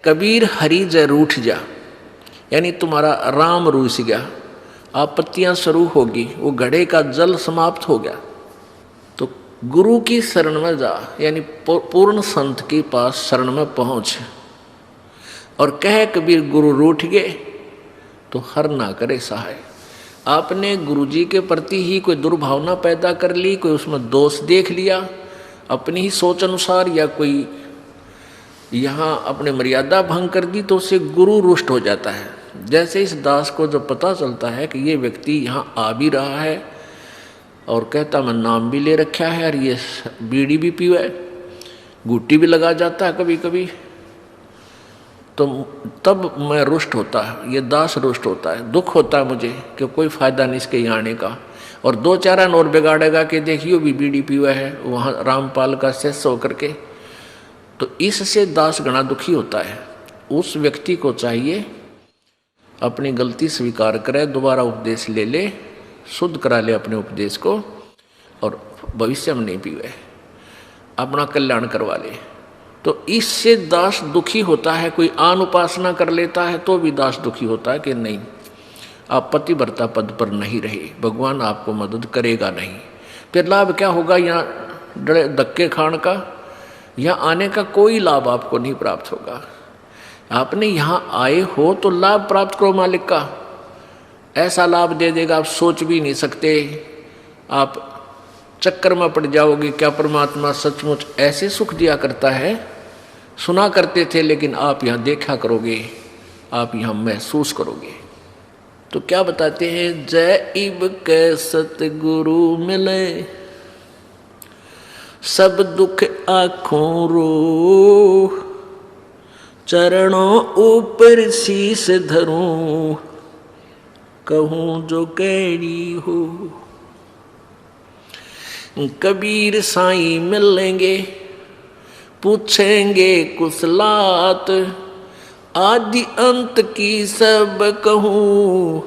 कबीर हरि जय रूठ जा, यानी तुम्हारा राम रूस गया, आपत्तियां शुरू होगी, वो घड़े का जल समाप्त हो गया। तो गुरु की शरण में जा, यानी पूर्ण संत के पास शरण में पहुंच। और कह कबीर गुरु रूठ गए तो हर ना करे सहाय। आपने गुरु जी के प्रति ही कोई दुर्भावना पैदा कर ली, कोई उसमें दोष देख लिया अपनी ही सोच अनुसार, या कोई यहाँ अपने मर्यादा भंग कर दी, तो उससे गुरु रुष्ट हो जाता है। जैसे इस दास को जब पता चलता है कि ये व्यक्ति यहाँ आ भी रहा है और कहता मैं नाम भी ले रखा है और ये बीड़ी भी पीवा है, गुट्टी भी लगा जाता है कभी कभी, तो तब मैं रुष्ट होता है, ये दास रुष्ट होता है, दुख होता है मुझे कि कोई फायदा नहीं इसके यहाँ आने का। और दो चार और बिगाड़ेगा कि देखियो भी बीड़ी पीवा है वहाँ रामपाल का शिष्य होकर के, तो इससे दास गणा दुखी होता है। उस व्यक्ति को चाहिए अपनी गलती स्वीकार करे, दोबारा उपदेश ले ले, शुद्ध करा ले अपने उपदेश को, और भविष्य में नहीं पीवे, अपना कल्याण करवा ले। तो इससे दास दुखी होता है। कोई आन उपासना कर लेता है तो भी दास दुखी होता है कि नहीं, आप पतिव्रता पद पर नहीं रहे, भगवान आपको मदद करेगा नहीं। फिर लाभ क्या होगा यहाँ डरे धक्के खान का? यहाँ आने का कोई लाभ आपको नहीं प्राप्त होगा। आपने यहाँ आए हो तो लाभ प्राप्त करो मालिक का, ऐसा लाभ दे देगा आप सोच भी नहीं सकते। आप चक्कर में पड़ जाओगे, क्या परमात्मा सचमुच ऐसे सुख दिया करता है? सुना करते थे, लेकिन आप यहाँ देखा करोगे, आप यहाँ महसूस करोगे। तो क्या बताते हैं, जय इब के सतगुरु मिले, सब दुख आँखों रो, चरणों ऊपर शीस धरूं, कहूँ जो कैरी हो। कबीर साईं मिलेंगे, पूछेंगे कुशलात, आदि अंत की सब कहूँ,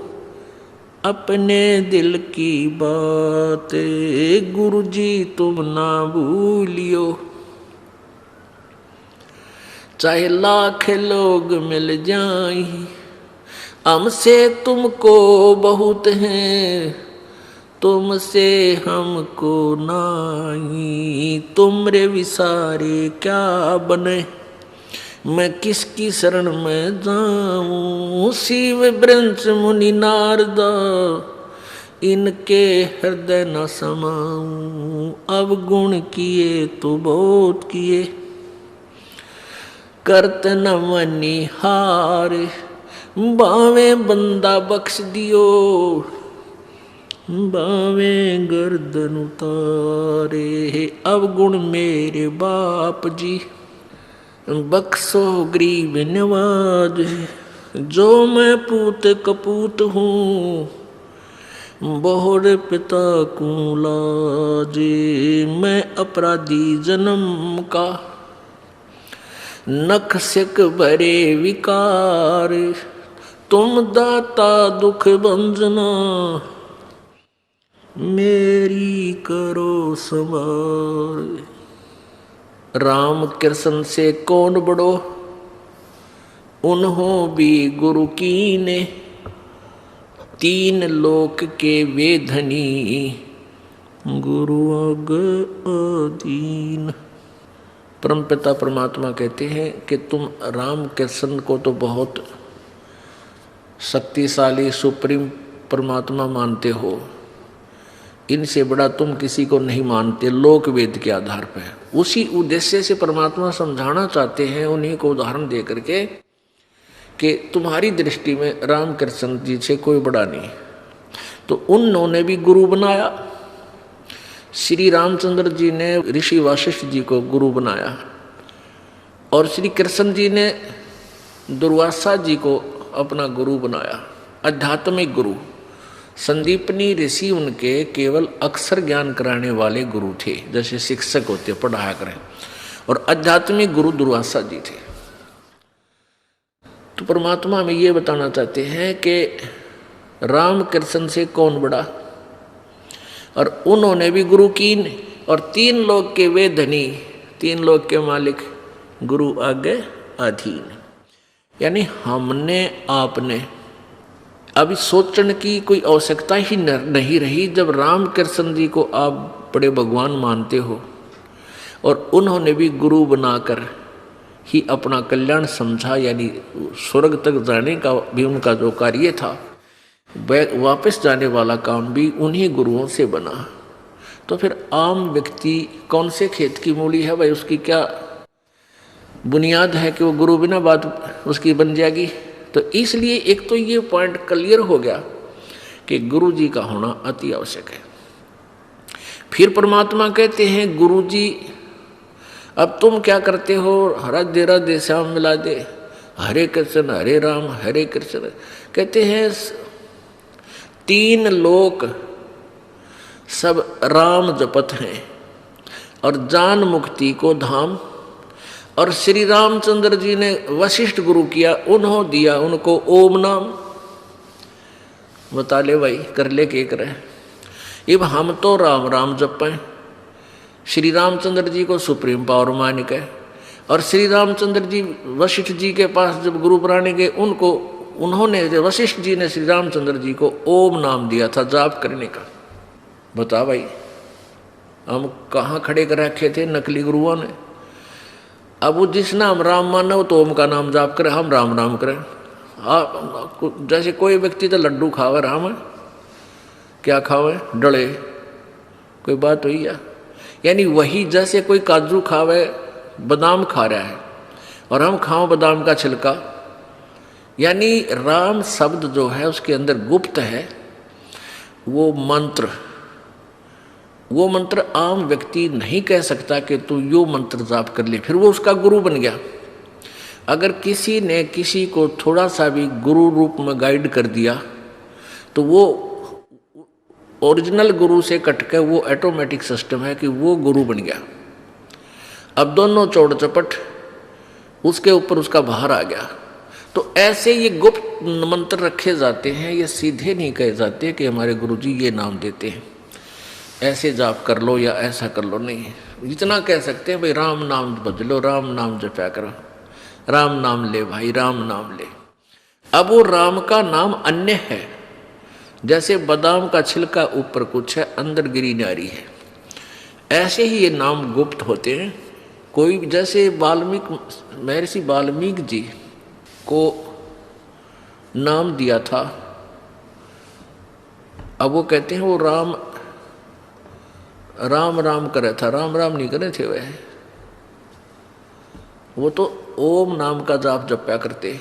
अपने दिल की बात, गुरु जी तुम ना भूलियो। चाहे लाख लोग मिल जाएं, हमसे तुमको बहुत हैं, तुमसे हमको नाई, तुमरे विसारे क्या बने, मैं किसकी शरण में जाऊं। शिव ब्रंश मुनि नारदा, इनके हृदय न समाऊं, अब गुण किए तो बहुत किए, करत न मनी हार, बावे बंदा बख्श दियो, बावे गर्दन उतारे। अब गुण मेरे बाप जी, बख्शो गरीब नवाज, जो मैं पूत कपूत हूँ, बोहर पिता को लाजे, मैं अपराधी जन्म का, नख सिक भरे विकार, तुम दाता दुख भंजना, मेरी करो संभार। राम कृष्ण से कौन बड़ो, उन्हों भी गुरु कीने, तीन लोक के वे धनी, गुरु अग अधीन। परमपिता परमात्मा कहते हैं कि तुम राम कृष्ण को तो बहुत शक्तिशाली सुप्रीम परमात्मा मानते हो, इनसे बड़ा तुम किसी को नहीं मानते, लोक वेद के आधार पर। उसी उद्देश्य से परमात्मा समझाना चाहते हैं उन्हीं को उदाहरण दे करके कि तुम्हारी दृष्टि में राम कृष्ण जी से कोई बड़ा नहीं। तो उन्होंने भी गुरु बनाया। श्री रामचंद्र जी ने ऋषि वशिष्ठ जी को गुरु बनाया, और श्री कृष्ण जी ने दुर्वासा जी को अपना गुरु बनाया, आध्यात्मिक गुरु। संदीपनी ऋषि उनके केवल अक्षर ज्ञान कराने वाले गुरु थे, जैसे शिक्षक होते पढ़ाया करें, और आध्यात्मिक गुरु दुर्वासा जी थे। तो परमात्मा हमें ये बताना चाहते हैं कि राम कृष्ण से कौन बड़ा, और उन्होंने भी गुरु कीन, और तीन लोग के वे धनी, तीन लोग के मालिक, गुरु आगे अधीन। यानी हमने आपने अभी सोचने की कोई आवश्यकता ही नहीं रही। जब राम कृष्ण जी को आप बड़े भगवान मानते हो और उन्होंने भी गुरु बनाकर ही अपना कल्याण समझा, यानी स्वर्ग तक जाने का भी उनका जो कार्य था, वापस जाने वाला काम भी उन्हीं गुरुओं से बना। तो फिर आम व्यक्ति कौन से खेत की मूली है भाई, उसकी क्या बुनियाद है कि वो गुरु बिना बात उसकी बन जाएगी। तो इसलिए एक तो ये पॉइंट क्लियर हो गया कि गुरु जी का होना अति आवश्यक है। फिर परमात्मा कहते हैं गुरु जी अब तुम क्या करते हो, राधे राधे श्याम मिला दे, हरे कृष्ण हरे राम हरे कृष्ण। कहते हैं 3 लोक सब राम जपत हैं और जान मुक्ति को धाम। और श्री रामचंद्र जी ने वशिष्ठ गुरु किया, उन्होंने दिया उनको ओम नाम। बता ले भाई, कर ले के करे। अब हम तो राम राम जपें, श्री रामचंद्र जी को सुप्रीम पावर मान के, और श्री रामचंद्र जी वशिष्ठ जी के पास जब गुरु बनाने गए, उन्होंने वशिष्ठ जी ने श्री रामचंद्र जी को ओम नाम दिया था जाप करने का। बता भाई, हम कहाँ खड़े कर रखे थे नकली गुरुओं ने। अब वो जिस नाम राम माना वो तो ओम का नाम जाप करे, हम राम राम करें। जैसे कोई व्यक्ति तो लड्डू खावे राम है, क्या खावे डले, कोई बात हुई या? यानी वही जैसे कोई काजू खावे बादाम खा रहा है और हम खाओ बादाम का छिलका। यानी राम शब्द जो है उसके अंदर गुप्त है वो मंत्र आम व्यक्ति नहीं कह सकता कि तू यो मंत्र जाप कर ले, फिर वो उसका गुरु बन गया। अगर किसी ने किसी को थोड़ा सा भी गुरु रूप में गाइड कर दिया तो वो ओरिजिनल गुरु से कटकर वो ऑटोमेटिक सिस्टम है कि वो गुरु बन गया। अब दोनों चौड़ चपट उसके ऊपर उसका भार आ गया। तो ऐसे ये गुप्त मंत्र रखे जाते हैं, ये सीधे नहीं कहे जाते कि हमारे गुरुजी ये नाम देते हैं ऐसे जाप कर लो या ऐसा कर लो, नहीं। इतना कह सकते हैं भाई राम नाम भज लो, राम नाम जपया करो, राम नाम ले भाई, राम नाम ले। अब वो राम का नाम अन्य है, जैसे बादाम का छिलका ऊपर कुछ है अंदर गिरी नारी है, ऐसे ही ये नाम गुप्त होते हैं। कोई जैसे महर्षि वाल्मीकि जी को नाम दिया था, अब वो कहते हैं वो राम राम करे था, राम राम नहीं करे थे वह, वो तो ओम नाम का जाप जपया करते।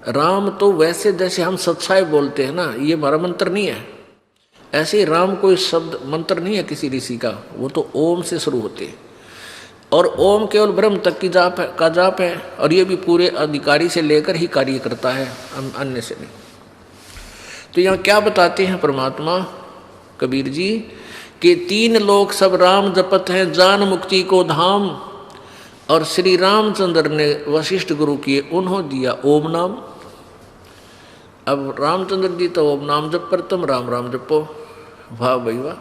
राम तो वैसे जैसे हम सच्चाई बोलते हैं ना, ये हमारा मंत्र नहीं है। ऐसे राम कोई शब्द मंत्र नहीं है किसी ऋषि का, वो तो ओम से शुरू होते हैं। और ओम केवल ब्रह्म तक की जाप है, और ये भी पूरे अधिकारी से लेकर ही कार्य करता है, अन्य से नहीं। तो यहाँ क्या बताते हैं परमात्मा कबीर जी कि 3 लोक सब राम जपत हैं, जान मुक्ति को धाम। और श्री रामचंद्र ने वशिष्ठ गुरु किए, उन्होंने दिया ओम नाम। अब रामचंद्र जी तो ओम नाम जप पर तुम राम राम जपो, वाह भाई वाह।